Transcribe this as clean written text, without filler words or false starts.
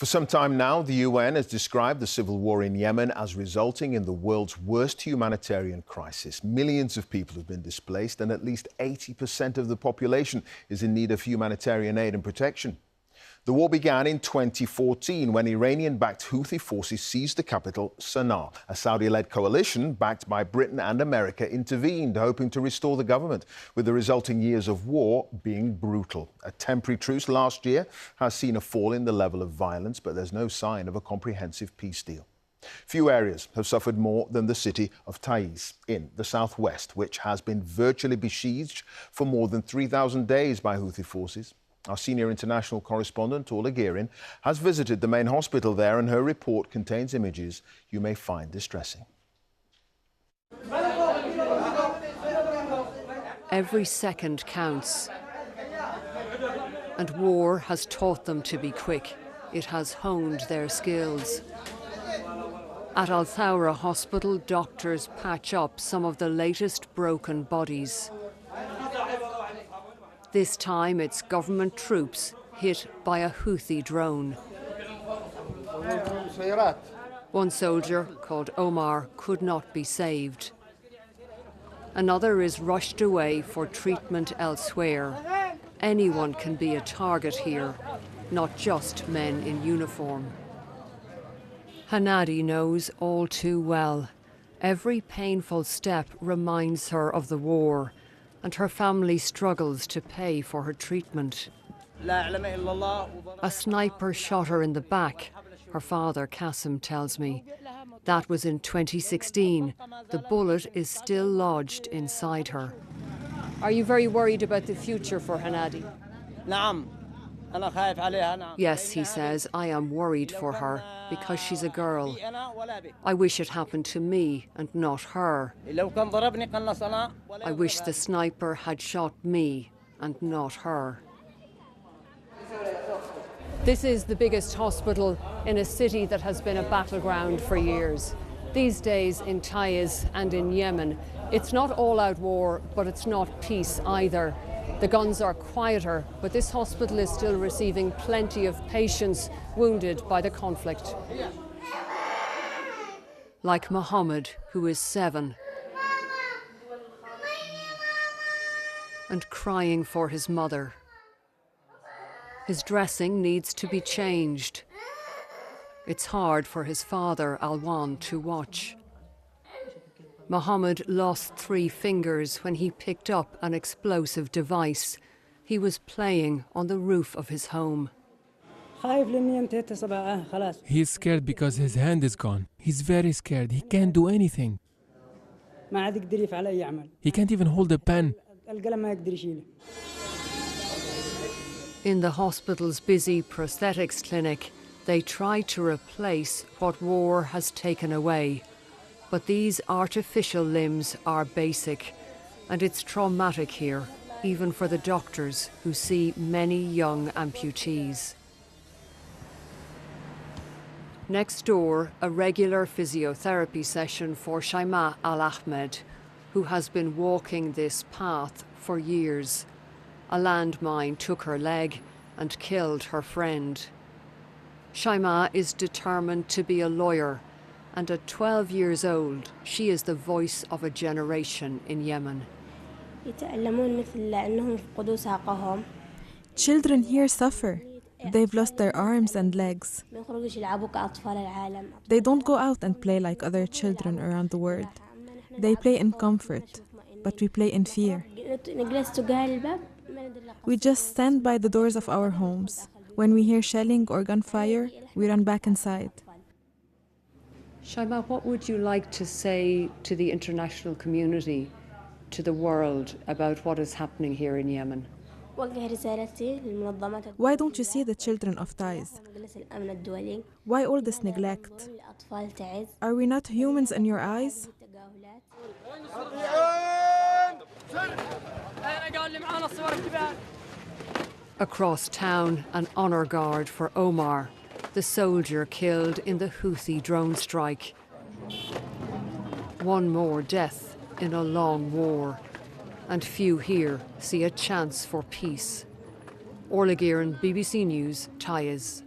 For some time now, the UN has described the civil war in Yemen as resulting in the world's worst humanitarian crisis. Millions of people have been displaced and at least 80% of the population is in need of humanitarian aid and protection. The war began in 2014 when Iranian-backed Houthi forces seized the capital, Sana'a. A Saudi-led coalition backed by Britain and America intervened, hoping to restore the government, with the resulting years of war being brutal. A temporary truce last year has seen a fall in the level of violence, but there's no sign of a comprehensive peace deal. Few areas have suffered more than the city of Taiz in the southwest, which has been virtually besieged for more than 3,000 days by Houthi forces. Our senior international correspondent, Orla Guerin, has visited the main hospital there, and her report contains images you may find distressing. Every second counts. And war has taught them to be quick. It has honed their skills. At Al Thawra Hospital, doctors patch up some of the latest broken bodies. This time it's government troops hit by a Houthi drone. One soldier, called Omar, could not be saved. Another is rushed away for treatment elsewhere. Anyone can be a target here, not just men in uniform. Hanadi knows all too well. Every painful step reminds her of the war, and her family struggles to pay for her treatment. A sniper shot her in the back, her father Qasim tells me. That was in 2016. The bullet is still lodged inside her. Are you very worried about the future for Hanadi? Yes, he says, I am worried for her because she's a girl. I wish it happened to me and not her. I wish the sniper had shot me and not her. This is the biggest hospital in a city that has been a battleground for years. These days in Taiz and in Yemen, it's not all-out war, but it's not peace either. The guns are quieter, but this hospital is still receiving plenty of patients wounded by the conflict. Like Mohammed, who is 7, and crying for his mother. His dressing needs to be changed. It's hard for his father, Alwan, to watch. Mohammed lost 3 fingers when he picked up an explosive device. He was playing on the roof of his home. He's scared because his hand is gone. He's very scared. He can't do anything. He can't even hold a pen. In the hospital's busy prosthetics clinic, they try to replace what war has taken away. But these artificial limbs are basic, and it's traumatic here, even for the doctors who see many young amputees. Next door, a regular physiotherapy session for Shaima Al-Ahmed, who has been walking this path for years. A landmine took her leg and killed her friend. Shaima is determined to be a lawyer, and at 12 years old, she is the voice of a generation in Yemen. Children here suffer. They've lost their arms and legs. They don't go out and play like other children around the world. They play in comfort, but we play in fear. We just stand by the doors of our homes. When we hear shelling or gunfire, we run back inside. Shaima, what would you like to say to the international community, to the world, about what is happening here in Yemen? Why don't you see the children of Taiz? Why all this neglect? Are we not humans in your eyes? Across town, an honour guard for Omar, the soldier killed in the Houthi drone strike. One more death in a long war, and few here see a chance for peace. Orla Guerin, BBC News, Taiz.